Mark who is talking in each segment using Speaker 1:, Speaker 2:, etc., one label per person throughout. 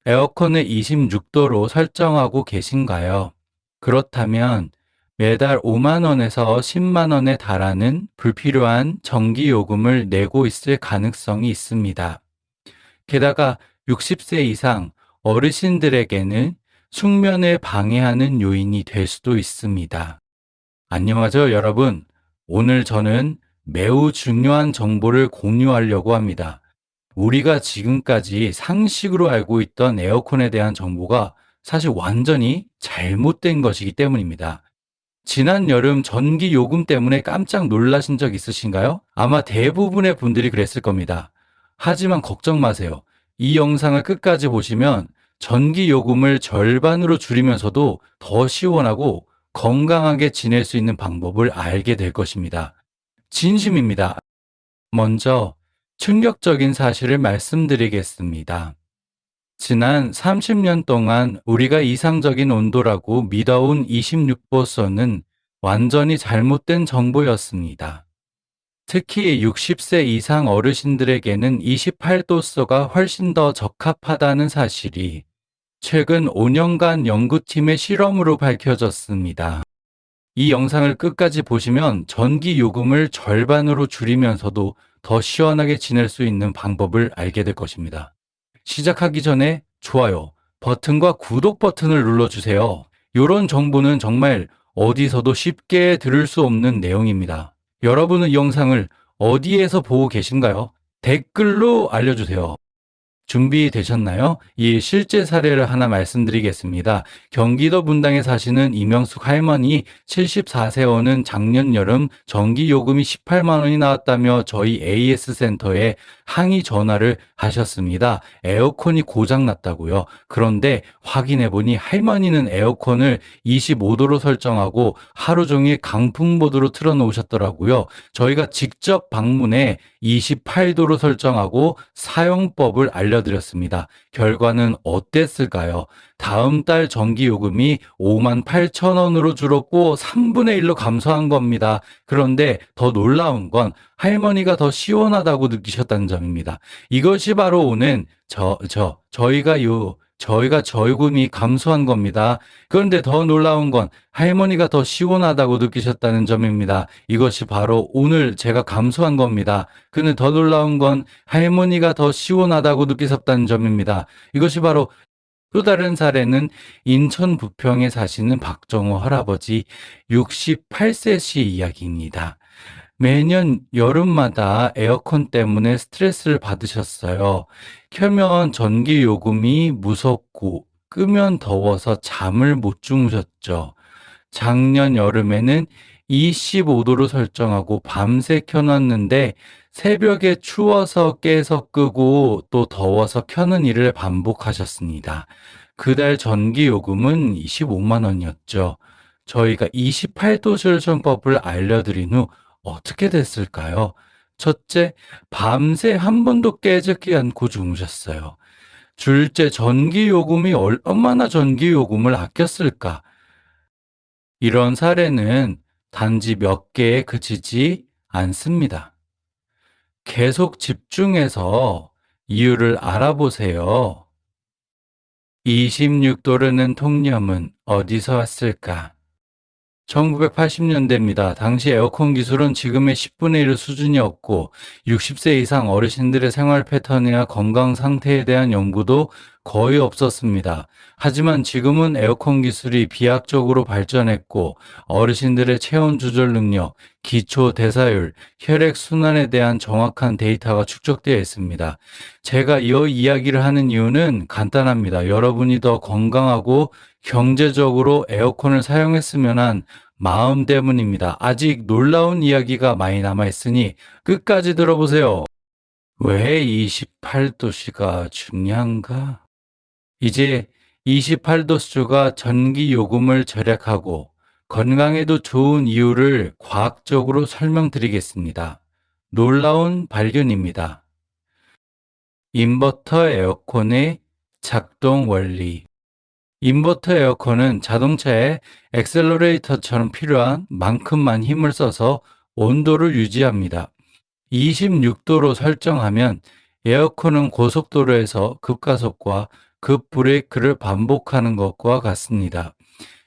Speaker 1: 에어컨을 26도로 설정하고 계신가요? 그렇다면 매달 5만 원에서 10만 원에 달하는 불필요한 전기 요금을 내고 있을 가능성이 있습니다. 게다가 60세 이상 어르신들에게는 숙면을 방해하는 요인이 될 수도 있습니다. 안녕하세요, 여러분. 오늘 저는 매우 중요한 정보를 공유하려고 합니다. 우리가 지금까지 상식으로 알고 있던 에어컨에 대한 정보가 사실 완전히 잘못된 것이기 때문입니다. 지난 여름 전기 요금 때문에 깜짝 놀라신 적 있으신가요? 아마 대부분의 분들이 그랬을 겁니다. 하지만 걱정 마세요. 이 영상을 끝까지 보시면 전기 요금을 절반으로 줄이면서도 더 시원하고 건강하게 지낼 수 있는 방법을 알게 될 것입니다. 진심입니다. 먼저 충격적인 사실을 말씀드리겠습니다. 지난 30년 동안 우리가 이상적인 온도라고 믿어온 26도선은 완전히 잘못된 정보였습니다. 특히 60세 이상 어르신들에게는 28도서가 훨씬 더 적합하다는 사실이 최근 5년간 연구팀의 실험으로 밝혀졌습니다. 이 영상을 끝까지 보시면 전기 요금을 절반으로 줄이면서도 더 시원하게 지낼 수 있는 방법을 알게 될 것입니다. 시작하기 전에 좋아요 버튼과 구독 버튼을 눌러주세요. 이런 정보는 정말 어디서도 쉽게 들을 수 없는 내용입니다. 여러분은 이 영상을 어디에서 보고 계신가요? 댓글로 알려주세요. 준비되셨나요? 이 실제 사례를 하나 말씀드리겠습니다. 경기도 분당에 사시는 이명숙 할머니 74세원은 작년 여름 전기요금이 18만 원이 나왔다며 저희 AS센터에 항의 전화를 하셨습니다. 에어컨이 고장났다고요. 그런데 확인해보니 할머니는 에어컨을 25도로 설정하고 하루 종일 강풍모드로 틀어놓으셨더라고요. 저희가 직접 방문해 28도로 설정하고 사용법을 알려드렸습니다. 결과는 어땠을까요? 다음 달 전기요금이 5만 8천 원으로 줄었고 3분의 1로 감소한 겁니다. 그런데 더 놀라운 건 할머니가 더 시원하다고 느끼셨다는 점입니다. 이것이 바로 오는 저희가 저요금이 감소한 겁니다. 그런데 더 놀라운 건 할머니가 더 시원하다고 느끼셨다는 점입니다. 이것이 바로 오늘 제가 감소한 겁니다. 근데 더 놀라운 건 할머니가 더 시원하다고 느끼셨다는 점입니다. 이것이 바로 또 다른 사례는 인천 부평에 사시는 박정호 할아버지 68세시 이야기입니다. 매년 여름마다 에어컨 때문에 스트레스를 받으셨어요. 켜면 전기 요금이 무섭고 끄면 더워서 잠을 못 주무셨죠. 작년 여름에는 25도로 설정하고 밤새 켜놨는데 새벽에 추워서 깨서 끄고 또 더워서 켜는 일을 반복하셨습니다. 그달 전기 요금은 25만 원이었죠. 저희가 28도 설정법을 알려드린 후 어떻게 됐을까요? 첫째, 밤새 한 번도 깨지지 않고 주무셨어요. 둘째, 전기요금이 얼마나 전기요금을 아꼈을까? 이런 사례는 단지 몇 개에 그치지 않습니다. 계속 집중해서 이유를 알아보세요. 26도라는 통념은 어디서 왔을까? 1980년대입니다. 당시 에어컨 기술은 지금의 10분의 1 수준이었고 60세 이상 어르신들의 생활 패턴이나 건강 상태에 대한 연구도 거의 없었습니다. 하지만 지금은 에어컨 기술이 비약적으로 발전했고 어르신들의 체온 조절 능력, 기초 대사율, 혈액 순환에 대한 정확한 데이터가 축적되어 있습니다. 제가 이 이야기를 하는 이유는 간단합니다. 여러분이 더 건강하고 경제적으로 에어컨을 사용했으면 한 마음 때문입니다. 아직 놀라운 이야기가 많이 남아있으니 끝까지 들어보세요. 왜 28도씨가 중요한가? 이제 28도수가 전기 요금을 절약하고 건강에도 좋은 이유를 과학적으로 설명드리겠습니다. 놀라운 발견입니다. 인버터 에어컨의 작동 원리. 인버터 에어컨은 자동차에 엑셀러레이터처럼 필요한 만큼만 힘을 써서 온도를 유지합니다. 26도로 설정하면 에어컨은 고속도로에서 급가속과 급 브레이크를 반복하는 것과 같습니다.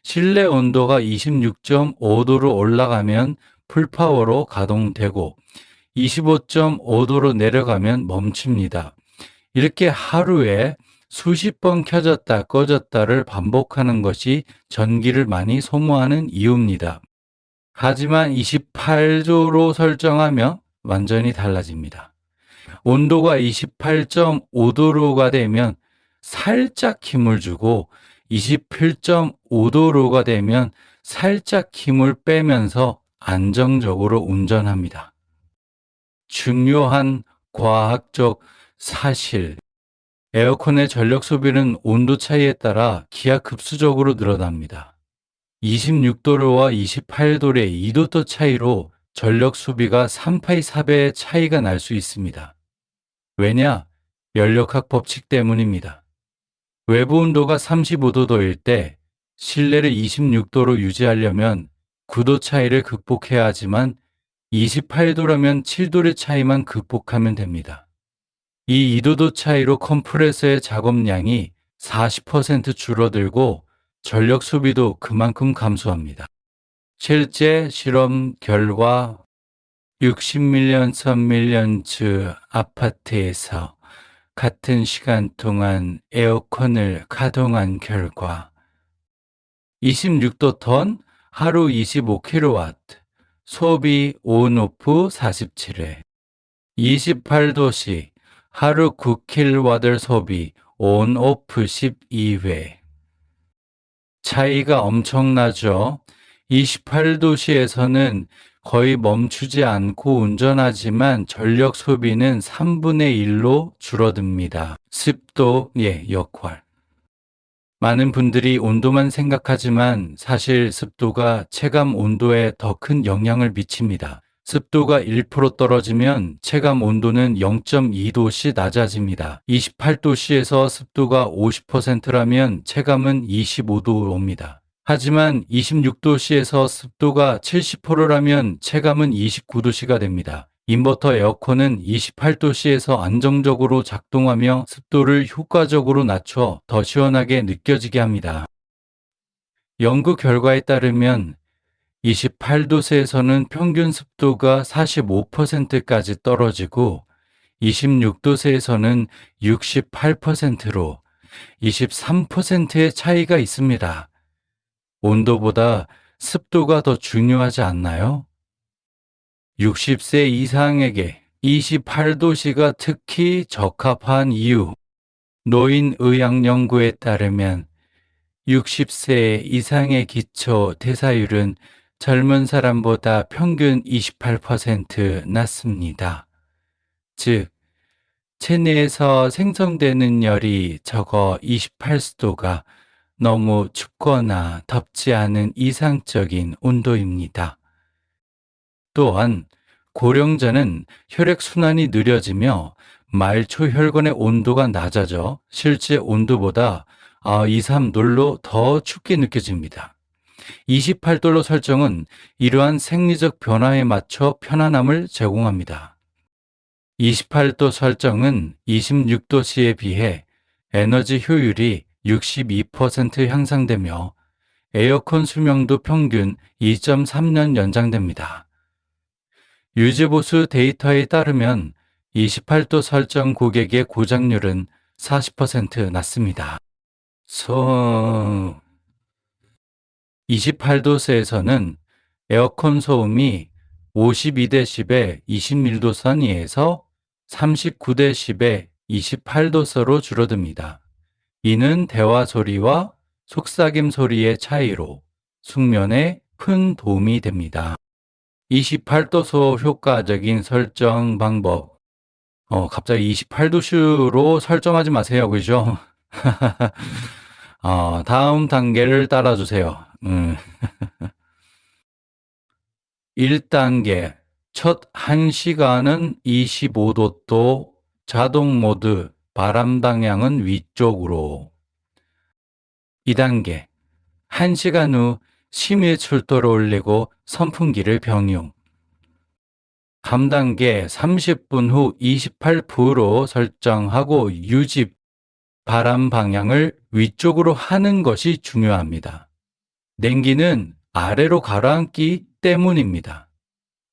Speaker 1: 실내 온도가 26.5도로 올라가면 풀파워로 가동되고 25.5도로 내려가면 멈춥니다. 이렇게 하루에 수십 번 켜졌다 꺼졌다를 반복하는 것이 전기를 많이 소모하는 이유입니다. 하지만 28도로 설정하면 완전히 달라집니다. 온도가 28.5도로가 되면 살짝 힘을 주고 27.5도로가 되면 살짝 힘을 빼면서 안정적으로 운전합니다. 중요한 과학적 사실. 에어컨의 전력 소비는 온도 차이에 따라 기하급수적으로 늘어납니다. 26도로와 28도의 2도 차이로 전력 소비가 3파이 4배의 차이가 날 수 있습니다. 왜냐? 연력학 법칙 때문입니다. 외부 온도가 35도일 때 실내를 26도로 유지하려면 9도 차이를 극복해야 하지만 28도라면 7도의 차이만 극복하면 됩니다. 이 2도 차이로 컴프레서의 작업량이 40% 줄어들고 전력 소비도 그만큼 감소합니다. 실제 실험 결과 60밀리언 선밀리언츠 아파트에서 같은 시간 동안 에어컨을 가동한 결과 26도 톤 하루 25kW 소비 온오프 47회 28도씨 하루 9kW 소비 온오프 12회 차이가 엄청나죠. 28도시에서는 거의 멈추지 않고 운전하지만 전력 소비는 3분의 1로 줄어듭니다. 습도의 역할. 많은 분들이 온도만 생각하지만 사실 습도가 체감 온도에 더 큰 영향을 미칩니다. 습도가 1% 떨어지면 체감 온도는 0.2도씨 낮아집니다. 28도씨에서 습도가 50%라면 체감은 25도입니다. 하지만 26도씨에서 습도가 70%라면 체감은 29도씨가 됩니다. 인버터 에어컨은 28도씨에서 안정적으로 작동하며 습도를 효과적으로 낮춰 더 시원하게 느껴지게 합니다. 연구 결과에 따르면 28도세에서는 평균 습도가 45%까지 떨어지고 26도세에서는 68%로 23%의 차이가 있습니다. 온도보다 습도가 더 중요하지 않나요? 60세 이상에게 28도씨가 특히 적합한 이유. 노인 의학 연구에 따르면 60세 이상의 기초 대사율은 젊은 사람보다 평균 28% 낮습니다. 즉, 체내에서 생성되는 열이 적어 28도가 너무 춥거나 덥지 않은 이상적인 온도입니다. 또한 고령자는 혈액순환이 느려지며 말초 혈관의 온도가 낮아져 실제 온도보다 2, 3도로 더 춥게 느껴집니다. 28도로 설정은 이러한 생리적 변화에 맞춰 편안함을 제공합니다. 28도 설정은 26도씨에 비해 에너지 효율이 62% 향상되며 에어컨 수명도 평균 2.3년 연장됩니다. 유지보수 데이터에 따르면 28도 설정 고객의 고장률은 40% 낮습니다. 28도세에서는 에어컨 소음이 52dB에 21도 선에서 39dB에 28도서로 줄어듭니다. 이는 대화 소리와 속삭임 소리의 차이로 숙면에 큰 도움이 됩니다. 28도소 효과적인 설정 방법. 갑자기 28도슈로 설정하지 마세요. 그죠? 다음 단계를 따라주세요. 1단계. 첫 1시간은 25도 자동 모드 바람 방향은 위쪽으로. 2단계. 1시간 후 심의 출도를 올리고 선풍기를 병용. 3단계 30분 후 28%로 설정하고 유지 바람 방향을 위쪽으로 하는 것이 중요합니다. 냉기는 아래로 가라앉기 때문입니다.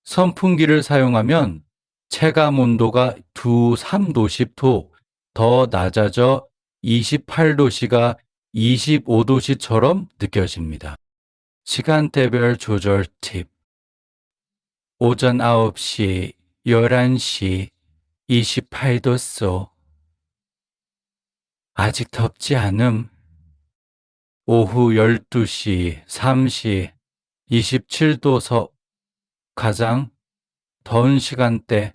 Speaker 1: 선풍기를 사용하면 체감 온도가 3도씨도 더 낮아져 28도씨가 25도씨처럼 느껴집니다. 시간대별 조절 팁. 오전 9시, 11시, 28도쏘. 아직 덥지 않음. 오후 12시, 3시, 27도서. 가장 더운 시간대.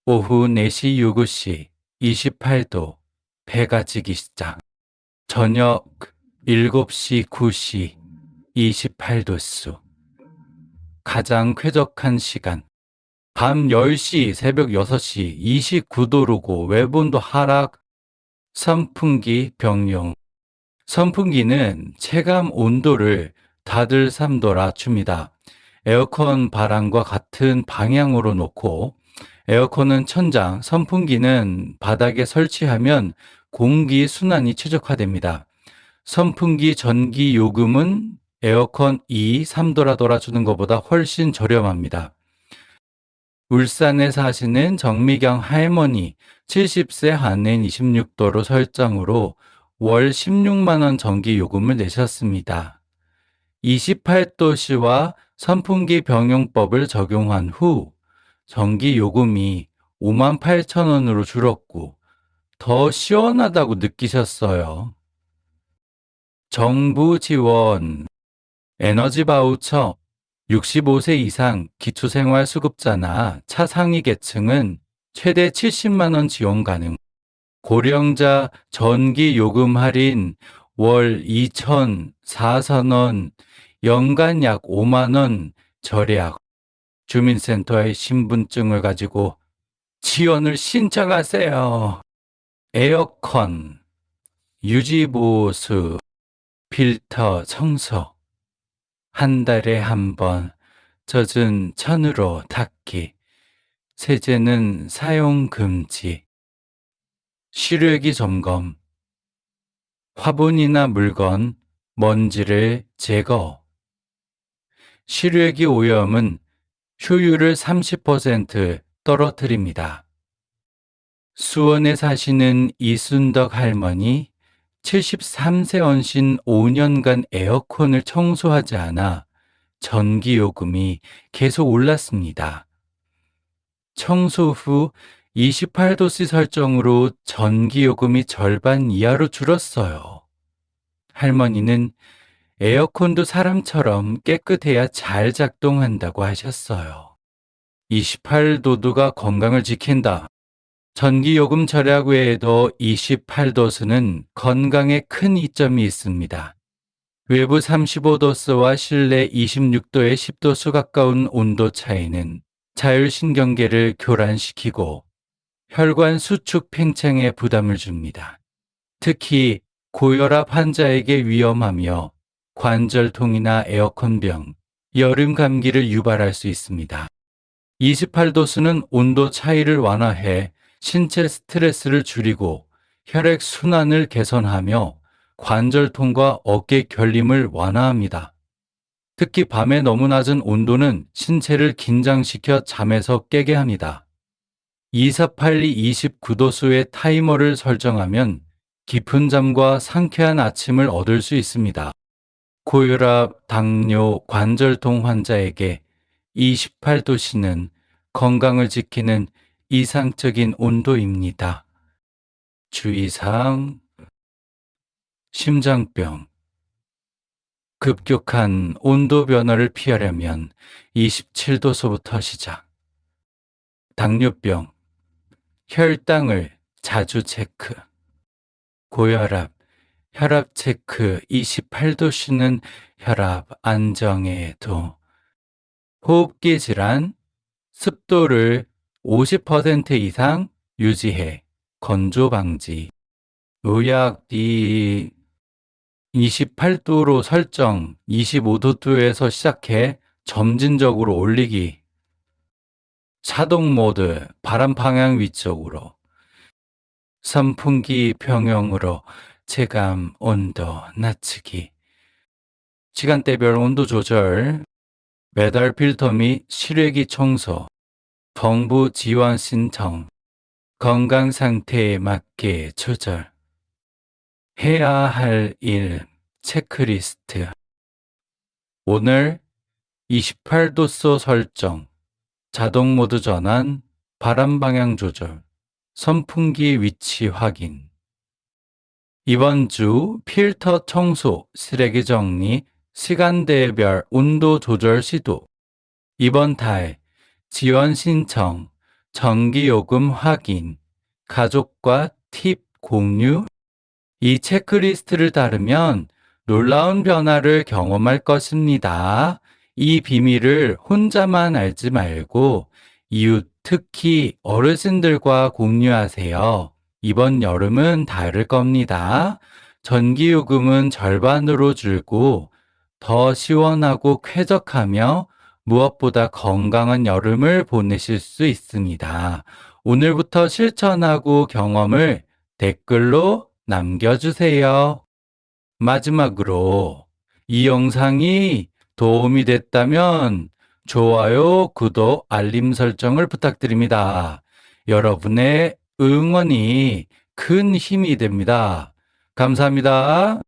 Speaker 1: 오후 4시, 6시, 28도. 배가 지기 시작. 저녁 7시, 9시, 28도수. 가장 쾌적한 시간. 밤 10시, 새벽 6시, 29도로고 외본도 하락. 선풍기 병용. 선풍기는 체감 온도를 다들 3도라 줍니다. 에어컨 바람과 같은 방향으로 놓고 에어컨은 천장, 선풍기는 바닥에 설치하면 공기 순환이 최적화됩니다. 선풍기 전기 요금은 에어컨 3도라 돌아주는 것보다 훨씬 저렴합니다. 울산에 사시는 정미경 할머니 70세 한엔 26도로 설정으로 월 16만원 전기 요금을 내셨습니다. 28도씨와 선풍기 병용법을 적용한 후 전기 요금이 58,000원으로 줄었고 더 시원하다고 느끼셨어요. 정부 지원, 에너지 바우처, 65세 이상 기초생활수급자나 차상위 계층은 최대 70만원 지원 가능. 고령자 전기 요금 할인 월 2,400원, 연간 약 5만원 절약. 주민센터의 신분증을 가지고 지원을 신청하세요. 에어컨, 유지보수, 필터 청소. 한 달에 한 번 젖은 천으로 닦기. 세제는 사용 금지. 시르기 점검. 화분이나 물건, 먼지를 제거. 시르기 오염은 효율을 30% 떨어뜨립니다. 수원에 사시는 이순덕 할머니 73세 언신 5년간 에어컨을 청소하지 않아 전기요금이 계속 올랐습니다. 청소 후 28도씨 설정으로 전기요금이 절반 이하로 줄었어요. 할머니는 에어컨도 사람처럼 깨끗해야 잘 작동한다고 하셨어요. 28도가 건강을 지킨다. 전기요금 절약 외에도 28도수는 건강에 큰 이점이 있습니다. 외부 35도수와 실내 26도의 10도수 가까운 온도 차이는 자율신경계를 교란시키고 혈관 수축 팽창에 부담을 줍니다. 특히 고혈압 환자에게 위험하며 관절통이나 에어컨병, 여름 감기를 유발할 수 있습니다. 28도수는 온도 차이를 완화해 신체 스트레스를 줄이고 혈액 순환을 개선하며 관절통과 어깨 결림을 완화합니다. 특히 밤에 너무 낮은 온도는 신체를 긴장시켜 잠에서 깨게 합니다. 2482 29도수의 타이머를 설정하면 깊은 잠과 상쾌한 아침을 얻을 수 있습니다. 고혈압, 당뇨, 관절통 환자에게 28도씨는 건강을 지키는 이상적인 온도입니다. 주의사항. 심장병. 급격한 온도 변화를 피하려면 27도서부터 시작. 당뇨병. 혈당을 자주 체크. 고혈압. 혈압 체크 28도씨는 혈압 안정에도. 호흡기 질환. 습도를 50% 이상 유지해 건조 방지. 요약 D 28도로 설정 25도에서 시작해 점진적으로 올리기. 자동 모드 바람 방향 위쪽으로. 선풍기 병용으로 체감 온도 낮추기. 시간대별 온도 조절, 배달 필터 및 실외기 청소, 정부 지원 신청, 건강 상태에 맞게 조절. 해야 할 일 체크리스트. 오늘 28도소 설정, 자동 모드 전환, 바람 방향 조절, 선풍기 위치 확인. 이번 주 필터 청소, 쓰레기 정리, 시간대별 온도 조절 시도. 이번 달 지원 신청, 전기요금 확인, 가족과 팁 공유. 이 체크리스트를 따르면 놀라운 변화를 경험할 것입니다. 이 비밀을 혼자만 알지 말고 이웃, 특히 어르신들과 공유하세요. 이번 여름은 다를 겁니다. 전기요금은 절반으로 줄고 더 시원하고 쾌적하며 무엇보다 건강한 여름을 보내실 수 있습니다. 오늘부터 실천하고 경험을 댓글로 남겨주세요. 마지막으로 이 영상이 도움이 됐다면 좋아요, 구독, 알림 설정을 부탁드립니다. 여러분의 응원이 큰 힘이 됩니다. 감사합니다.